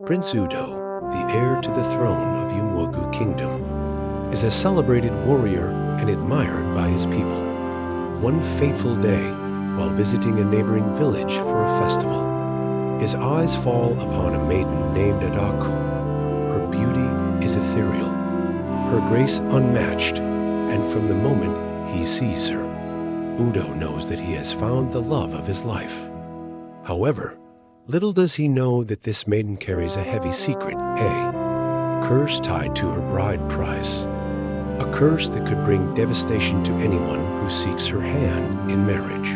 Prince Udo, the heir to the throne of Umuagu Kingdom, is a celebrated warrior and admired by his people. One fateful day, while visiting a neighboring village for a festival, his eyes fall upon a maiden named Adaku. Her beauty is ethereal, her grace unmatched, and from the moment he sees her, Udo knows that he has found the love of his life. However, little does he know that this maiden carries a heavy secret, a curse tied to her bride price. A curse that could bring devastation to anyone who seeks her hand in marriage.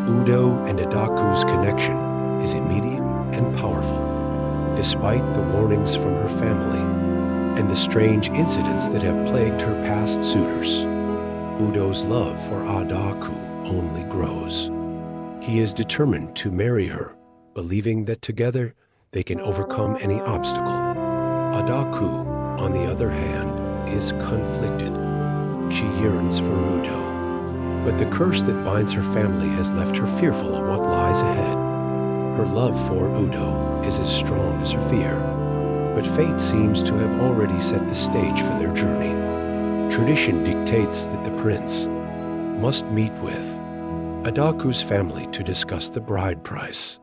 Udo and Adaku's connection is immediate and powerful, despite the warnings from her family and the strange incidents that have plagued her past suitors. Udo's love for Adaku only grows. He is determined to marry her, believing that together they can overcome any obstacle. Adaku, on the other hand, is conflicted. She yearns for Udo, but the curse that binds her family has left her fearful of what lies ahead. Her love for Udo is as strong as her fear, but fate seems to have already set the stage for their journey. Tradition dictates that the prince must meet with Adaku's family to discuss the bride price,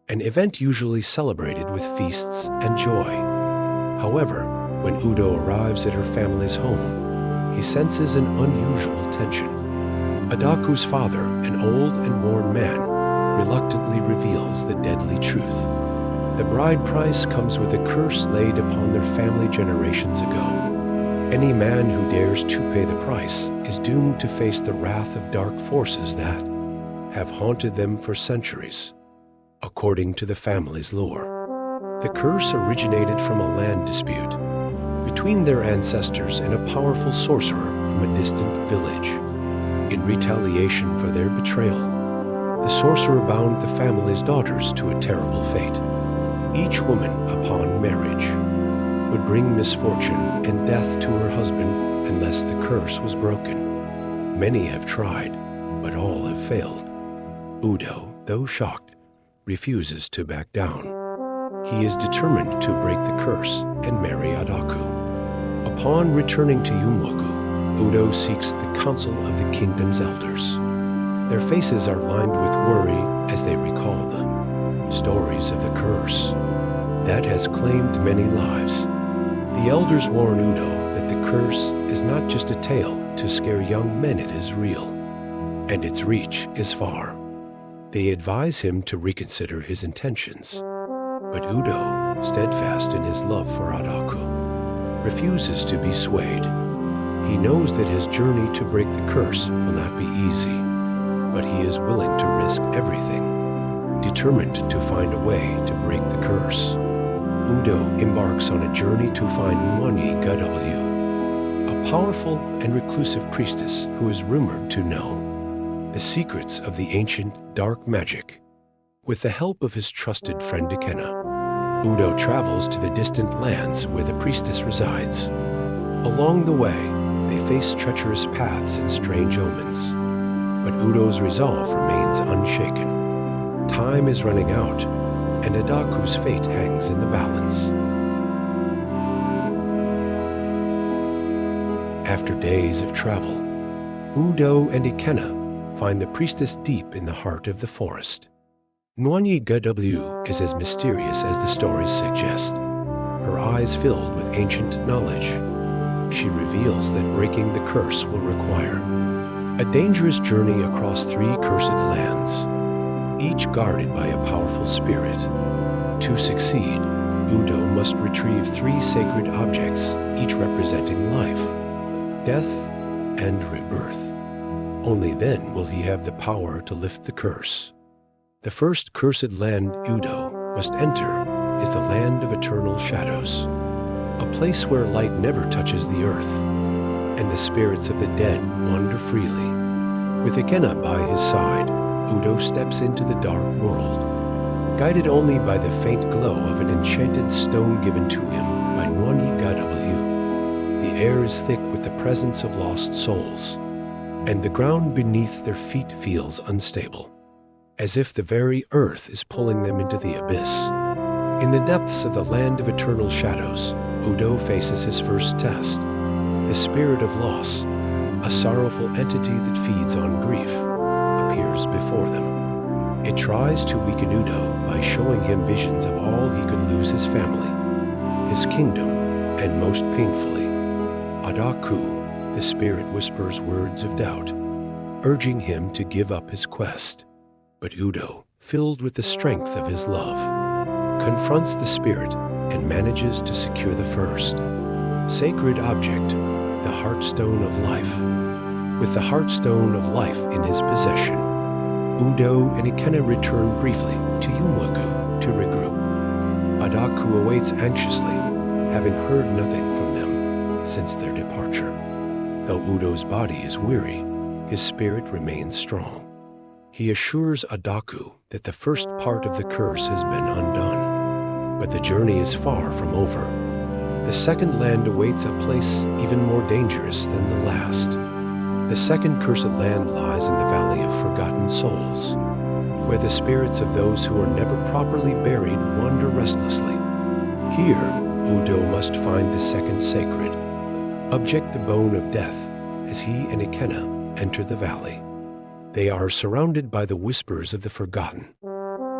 an event usually celebrated with feasts and joy. However, when Udo arrives at her family's home, he senses an unusual tension. Adaku's father, an old and worn man, reluctantly reveals the deadly truth. The bride price comes with a curse laid upon their family generations ago. Any man who dares to pay the price is doomed to face the wrath of dark forces that have haunted them for centuries, according to the family's lore. The curse originated from a land dispute between their ancestors and a powerful sorcerer from a distant village. In retaliation for their betrayal, the sorcerer bound the family's daughters to a terrible fate. Each woman, upon marriage, would bring misfortune and death to her husband unless the curse was broken. Many have tried, but all have failed. Udo, though shocked, refuses to back down. He is determined to break the curse and marry Adaku. Upon returning to Umuagu, Udo seeks the counsel of the kingdom's elders. Their faces are lined with worry as they recall the stories of the curse that has claimed many lives. The elders warn Udo that the curse is not just a tale to scare young men, it is real, and its reach is far. They advise him to reconsider his intentions. But Udo, steadfast in his love for Adaku, refuses to be swayed. He knows that his journey to break the curse will not be easy, but he is willing to risk everything, determined to find a way to break the curse. Udo embarks on a journey to find Umuagu, a powerful and reclusive priestess who is rumored to know the secrets of the ancient dark magic. With the help of his trusted friend Ikenna, Udo travels to the distant lands where the priestess resides. Along the way, they face treacherous paths and strange omens, but Udo's resolve remains unshaken. Time is running out, and Adaku's fate hangs in the balance. After days of travel, Udo and Ikenna find the priestess deep in the heart of the forest. Umuagu is as mysterious as the stories suggest, her eyes filled with ancient knowledge. She reveals that breaking the curse will require a dangerous journey across 3 cursed lands, each guarded by a powerful spirit. To succeed, Udo must retrieve 3 sacred objects, each representing life, death, and rebirth. Only then will he have the power to lift the curse. The first cursed land Udo must enter is the land of eternal shadows, a place where light never touches the earth, and the spirits of the dead wander freely. With Ikenna by his side, Udo steps into the dark world, guided only by the faint glow of an enchanted stone given to him by Umuagu. The air is thick with the presence of lost souls, and the ground beneath their feet feels unstable, as if the very earth is pulling them into the abyss. In the depths of the land of eternal shadows, Udo faces his first test. The spirit of loss, a sorrowful entity that feeds on grief, appears before them. It tries to weaken Udo by showing him visions of all he could lose: his family, his kingdom, and most painfully, Adaku. The spirit whispers words of doubt, urging him to give up his quest. But Udo, filled with the strength of his love, confronts the spirit and manages to secure the first sacred object, the Heartstone of Life. With the Heartstone of Life in his possession, Udo and Ikenna return briefly to Umuagu to regroup. Adaku awaits anxiously, having heard nothing from them since their departure. Though Udo's body is weary, his spirit remains strong. He assures Adaku that the first part of the curse has been undone, but the journey is far from over. The second land awaits a place even more dangerous than the last. The second cursed land lies in the Valley of Forgotten Souls, where the spirits of those who are never properly buried wander restlessly. Here, Udo must find the second sacred object, the Bone of Death, as he and Ikenna enter the valley. They are surrounded by the whispers of the forgotten,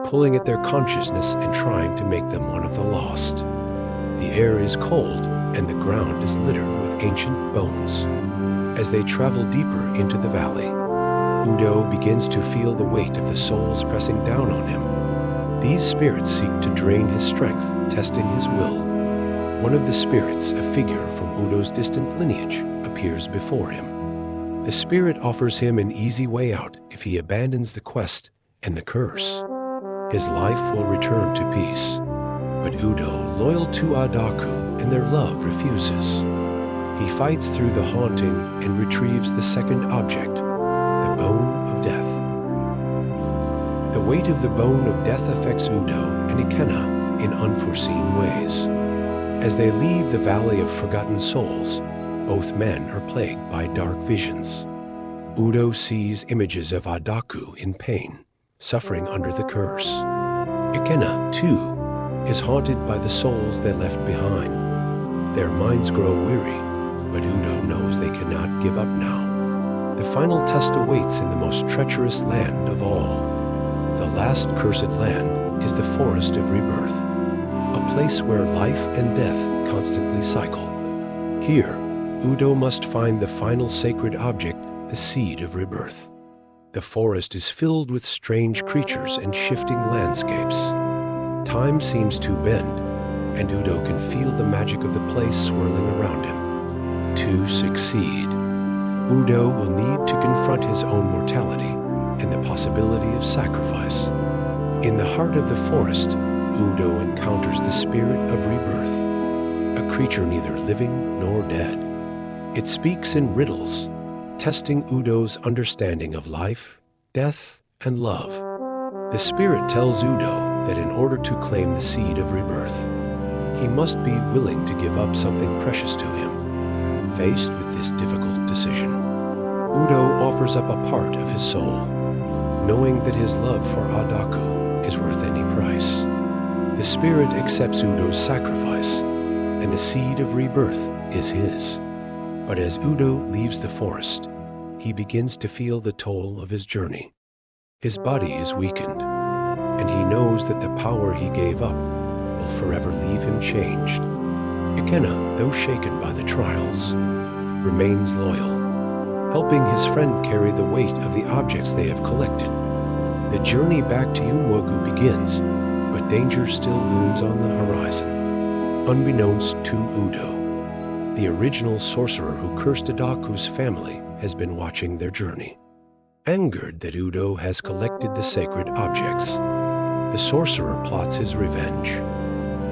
pulling at their consciousness and trying to make them one of the lost. The air is cold and the ground is littered with ancient bones. As they travel deeper into the valley, Udo begins to feel the weight of the souls pressing down on him. These spirits seek to drain his strength, testing his will. One of the spirits, a figure from Udo's distant lineage, appears before him. The spirit offers him an easy way out if he abandons the quest and the curse. His life will return to peace. But Udo, loyal to Adaku and their love, refuses. He fights through the haunting and retrieves the second object, the Bone of Death. The weight of the Bone of Death affects Udo and Ikenna in unforeseen ways. As they leave the Valley of Forgotten Souls, both men are plagued by dark visions. Udo sees images of Adaku in pain, suffering under the curse. Ikenna, too, is haunted by the souls they left behind. Their minds grow weary, but Udo knows they cannot give up now. The final test awaits in the most treacherous land of all. The last cursed land is the Forest of Rebirth, a place where life and death constantly cycle. Here, Udo must find the final sacred object, the Seed of Rebirth. The forest is filled with strange creatures and shifting landscapes. Time seems to bend, and Udo can feel the magic of the place swirling around him. To succeed, Udo will need to confront his own mortality and the possibility of sacrifice. In the heart of the forest, Udo encounters the spirit of rebirth, a creature neither living nor dead. It speaks in riddles, testing Udo's understanding of life, death, and love. The spirit tells Udo that in order to claim the Seed of Rebirth, he must be willing to give up something precious to him. Faced with this difficult decision, Udo offers up a part of his soul, knowing that his love for Adaku is worth any price. The spirit accepts Udo's sacrifice, and the Seed of Rebirth is his. But as Udo leaves the forest, he begins to feel the toll of his journey. His body is weakened, and he knows that the power he gave up will forever leave him changed. Ikenna, though shaken by the trials, remains loyal, helping his friend carry the weight of the objects they have collected. The journey back to Umuagu begins, but danger still looms on the horizon. Unbeknownst to Udo, the original sorcerer who cursed Adaku's family has been watching their journey. Angered that Udo has collected the sacred objects, the sorcerer plots his revenge.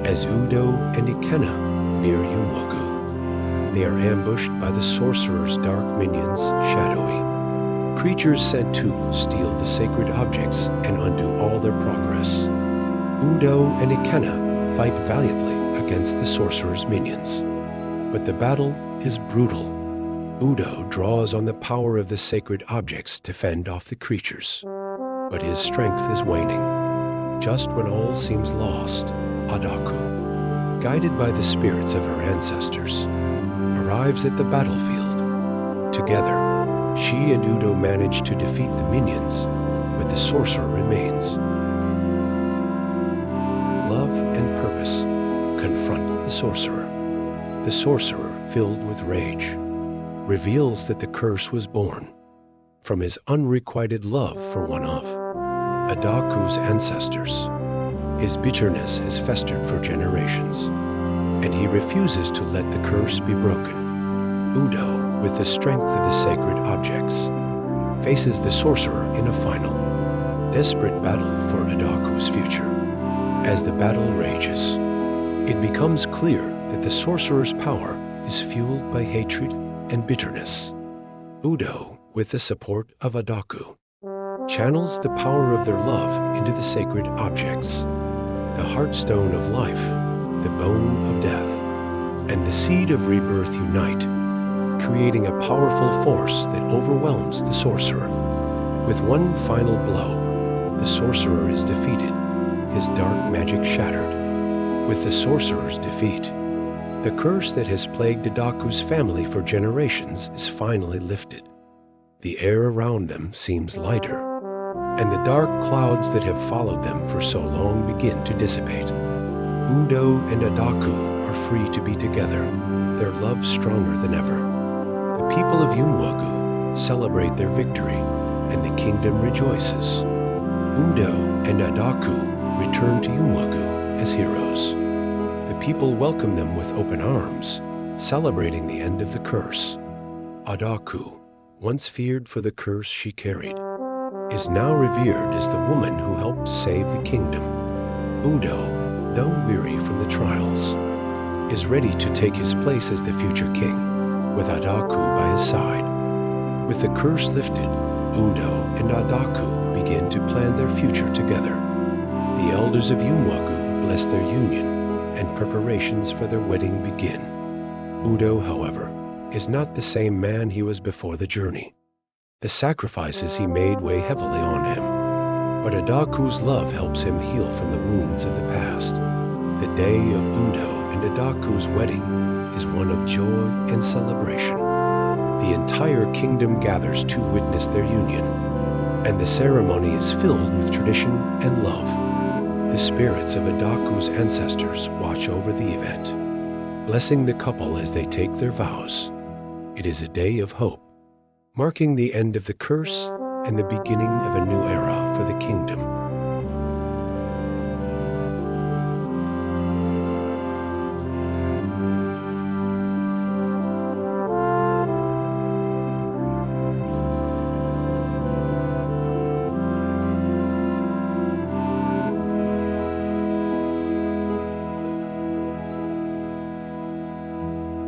As Udo and Ikenna near Umuagu, they are ambushed by the sorcerer's dark minions, Shadowy, creatures sent to steal the sacred objects and undo all their progress. Udo and Ikenna fight valiantly against the sorcerer's minions, but the battle is brutal. Udo draws on the power of the sacred objects to fend off the creatures, but his strength is waning. Just when all seems lost, Adaku, guided by the spirits of her ancestors, arrives at the battlefield. Together, she and Udo manage to defeat the minions, but the sorcerer remains. Love and purpose confront the sorcerer. The sorcerer, filled with rage, reveals that the curse was born from his unrequited love for one of Adaku's ancestors. His bitterness has festered for generations, and he refuses to let the curse be broken. Udo, with the strength of the sacred objects, faces the sorcerer in a final, desperate battle for Adaku's future. As the battle rages, it becomes clear that the sorcerer's power is fueled by hatred and bitterness. Udo, with the support of Adaku, channels the power of their love into the sacred objects, the heartstone of life, the bone of death, and the seed of rebirth unite, creating a powerful force that overwhelms the sorcerer. With one final blow, the sorcerer is defeated, his dark magic shattered. With the sorcerer's defeat, the curse that has plagued Adaku's family for generations is finally lifted. The air around them seems lighter, and the dark clouds that have followed them for so long begin to dissipate. Udo and Adaku are free to be together, their love stronger than ever. The people of Umuagu celebrate their victory, and the kingdom rejoices. Udo and Adaku return to Umuagu as heroes. The people welcome them with open arms, celebrating the end of the curse. Adaku, once feared for the curse she carried, is now revered as the woman who helped save the kingdom. Udo, though weary from the trials, is ready to take his place as the future king, with Adaku by his side. With the curse lifted, Udo and Adaku begin to plan their future together. The elders of Umuagu bless their union, and preparations for their wedding begin. Udo, however, is not the same man he was before the journey. The sacrifices he made weigh heavily on him, but Adaku's love helps him heal from the wounds of the past. The day of Udo and Adaku's wedding is one of joy and celebration. The entire kingdom gathers to witness their union, and the ceremony is filled with tradition and love. The spirits of Adaku's ancestors watch over the event, blessing the couple as they take their vows. It is a day of hope, marking the end of the curse and the beginning of a new era for the kingdom.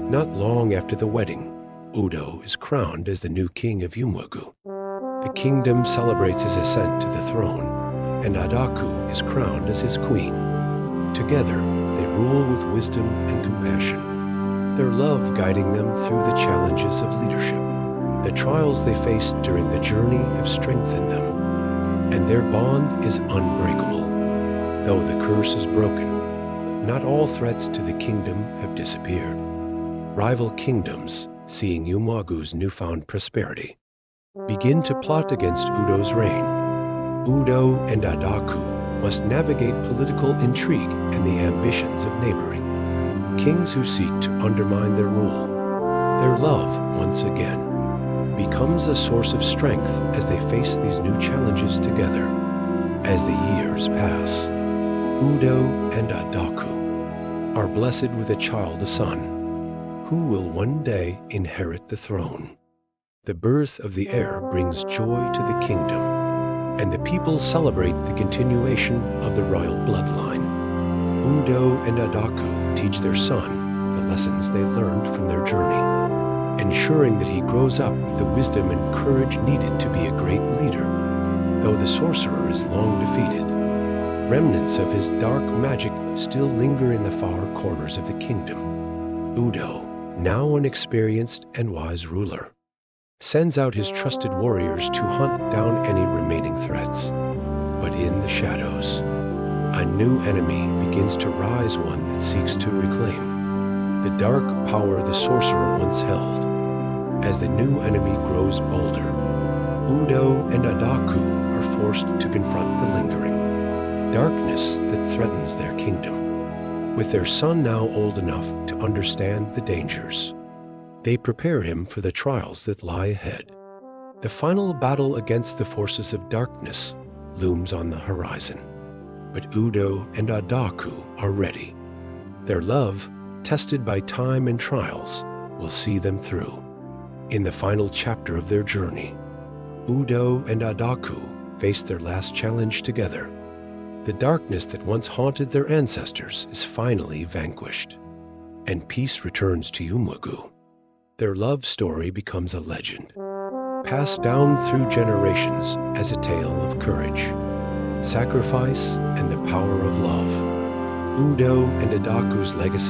Not long after the wedding, Udo is crowned as the new king of Umuagu. The kingdom celebrates his ascent to the throne, and Adaku is crowned as his queen. Together, they rule with wisdom and compassion, their love guiding them through the challenges of leadership. The trials they faced during the journey have strengthened them, and their bond is unbreakable. Though the curse is broken, not all threats to the kingdom have disappeared. Rival kingdoms, seeing Umuagu's newfound prosperity, begin to plot against Udo's reign. Udo and Adaku must navigate political intrigue and the ambitions of neighboring kings who seek to undermine their rule. Their love, once again, becomes a source of strength as they face these new challenges together. As the years pass, Udo and Adaku are blessed with a son, who will one day inherit the throne. The birth of the heir brings joy to the kingdom, and the people celebrate the continuation of the royal bloodline. Udo and Adaku teach their son the lessons they learned from their journey, ensuring that he grows up with the wisdom and courage needed to be a great leader. Though the sorcerer is long defeated, remnants of his dark magic still linger in the far corners of the kingdom. Udo, now an experienced and wise ruler, sends out his trusted warriors to hunt down any remaining threats. But in the shadows, a new enemy begins to rise, one that seeks to reclaim the dark power the sorcerer once held. As the new enemy grows bolder, Udo and Adaku are forced to confront the lingering darkness that threatens their kingdom. With their son now old enough to understand the dangers, they prepare him for the trials that lie ahead. The final battle against the forces of darkness looms on the horizon, but Udo and Adaku are ready. Their love, tested by time and trials, will see them through. In the final chapter of their journey, Udo and Adaku face their last challenge together. The darkness that once haunted their ancestors is finally vanquished, and peace returns to Umuagu. Their love story becomes a legend, passed down through generations as a tale of courage, sacrifice, and the power of love. Udo and Adaku's legacy